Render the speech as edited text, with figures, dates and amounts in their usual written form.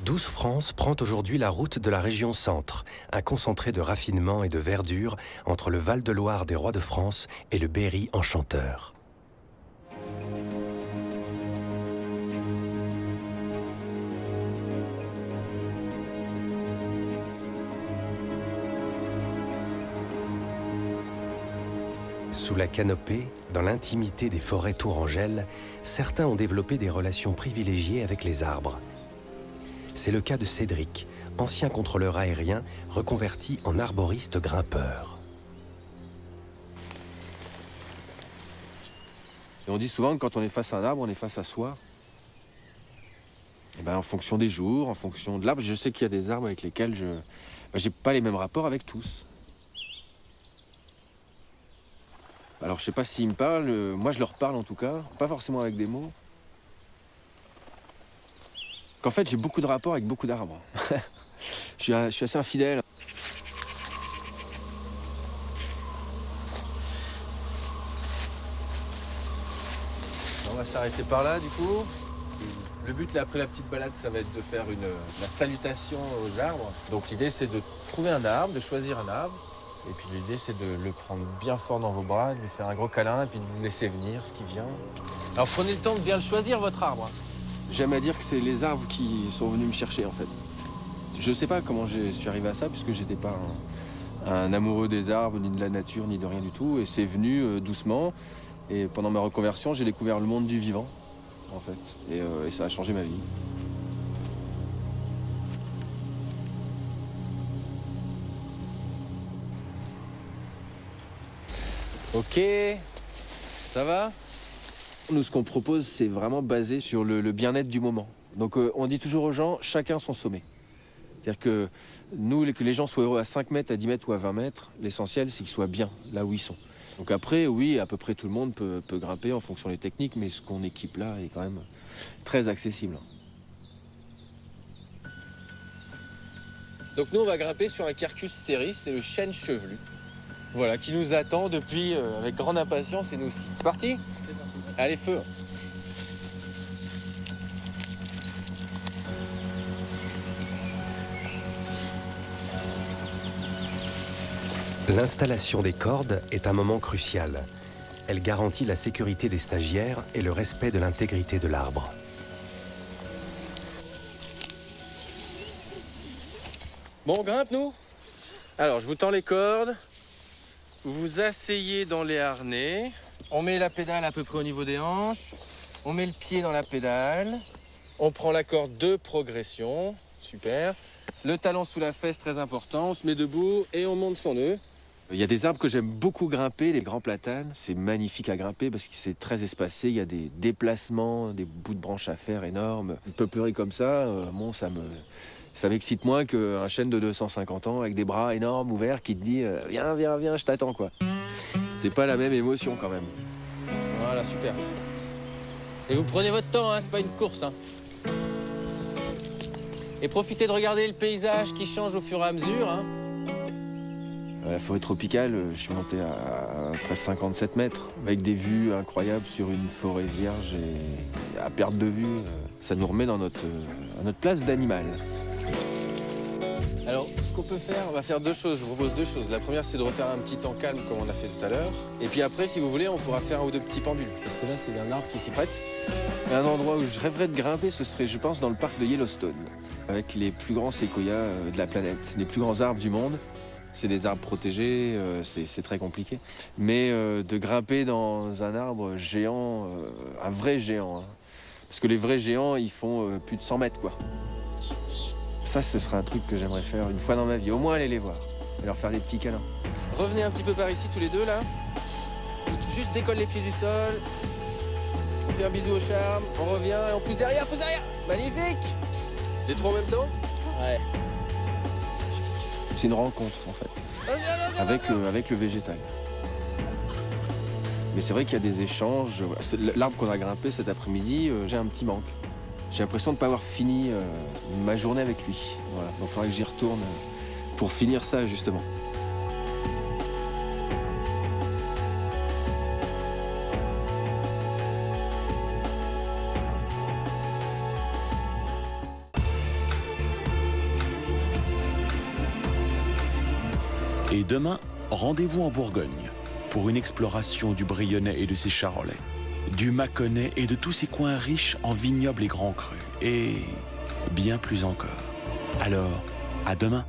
Douce France prend aujourd'hui la route de la région Centre, un concentré de raffinement et de verdure entre le Val-de-Loire des Rois de France et le Berry enchanteur. Sous la canopée, dans l'intimité des forêts tourangelles, certains ont développé des relations privilégiées avec les arbres. C'est le cas de Cédric, ancien contrôleur aérien reconverti en arboriste grimpeur. Et on dit souvent que quand on est face à un arbre, on est face à soi. Et ben, en fonction des jours, en fonction de l'arbre, je sais qu'il y a des arbres avec lesquels j'ai pas les mêmes rapports avec tous. Alors je sais pas s'ils me parlent, moi je leur parle en tout cas, pas forcément avec des mots. Qu'en fait j'ai beaucoup de rapports avec beaucoup d'arbres. je suis assez infidèle. On va s'arrêter par là du coup. Le but là, après la petite balade, ça va être de faire la salutation aux arbres. Donc l'idée c'est de trouver un arbre, de choisir un arbre. Et puis l'idée c'est de le prendre bien fort dans vos bras, de lui faire un gros câlin et puis de le laisser venir ce qui vient. Alors prenez le temps de bien le choisir votre arbre. J'aime à dire que c'est les arbres qui sont venus me chercher en fait. Je sais pas comment je suis arrivé à ça puisque j'étais pas un amoureux des arbres, ni de la nature, ni de rien du tout. Et c'est venu doucement. Et pendant ma reconversion, j'ai découvert le monde du vivant en fait. Et ça a changé ma vie. Ok, ça va? Nous, ce qu'on propose, c'est vraiment basé sur le bien-être du moment. Donc, on dit toujours aux gens, chacun son sommet. C'est-à-dire que nous, que les gens soient heureux à 5 mètres, à 10 mètres ou à 20 mètres, l'essentiel, c'est qu'ils soient bien là où ils sont. Donc après, oui, à peu près tout le monde peut grimper en fonction des techniques, mais ce qu'on équipe là est quand même très accessible. Donc nous, on va grimper sur un Quercus cerris, c'est le chêne chevelu. Voilà, qui nous attend depuis avec grande impatience et nous aussi. C'est parti? C'est parti. Allez, feu! L'installation des cordes est un moment crucial. Elle garantit la sécurité des stagiaires et le respect de l'intégrité de l'arbre. Bon, on grimpe, nous? Alors, je vous tends les cordes. Vous vous asseyez dans les harnais. On met la pédale à peu près au niveau des hanches. On met le pied dans la pédale. On prend la corde de progression. Super. Le talon sous la fesse, très important. On se met debout et on monte son nœud. Il y a des arbres que j'aime beaucoup grimper, les grands platanes. C'est magnifique à grimper parce que c'est très espacé. Il y a des déplacements, des bouts de branches à faire énormes. Une peuplerie comme ça, bon, ça m'excite moins qu'un chêne de 250 ans avec des bras énormes ouverts qui te dit viens, viens, viens, je t'attends quoi. C'est pas la même émotion quand même. Voilà, super. Et vous prenez votre temps, hein, c'est pas une course. Hein. Et profitez de regarder le paysage qui change au fur et à mesure. Hein. La forêt tropicale, je suis monté à près 57 mètres, avec des vues incroyables sur une forêt vierge et à perte de vue. Ça nous remet à notre place d'animal. Alors, ce qu'on peut faire, on va faire deux choses. Je vous propose deux choses. La première, c'est de refaire un petit temps calme comme on a fait tout à l'heure. Et puis après, si vous voulez, on pourra faire un ou deux petits pendules. Parce que là, c'est un arbre qui s'y prête. Et un endroit où je rêverais de grimper, ce serait, je pense, dans le parc de Yellowstone, avec les plus grands séquoias de la planète, les plus grands arbres du monde. C'est des arbres protégés, c'est très compliqué. Mais de grimper dans un arbre géant, un vrai géant, hein. Parce que les vrais géants, ils font plus de 100 mètres, quoi. Ça, ce serait un truc que j'aimerais faire une fois dans ma vie. Au moins aller les voir et leur faire des petits câlins. Revenez un petit peu par ici tous les deux, là. Juste décolle les pieds du sol. On fait un bisou au charme. On revient et on pousse derrière, pousse derrière. Magnifique. Les trois en même temps? Ouais. C'est une rencontre, en fait, avec le végétal. Mais c'est vrai qu'il y a des échanges. L'arbre qu'on a grimpé cet après-midi, j'ai un petit manque. J'ai l'impression de ne pas avoir fini ma journée avec lui. Voilà. Donc il faudrait que j'y retourne pour finir ça, justement. Et demain, rendez-vous en Bourgogne pour une exploration du Brionnais et de ses Charolais, du Mâconnais et de tous ces coins riches en vignobles et grands crus, et bien plus encore. Alors, à demain!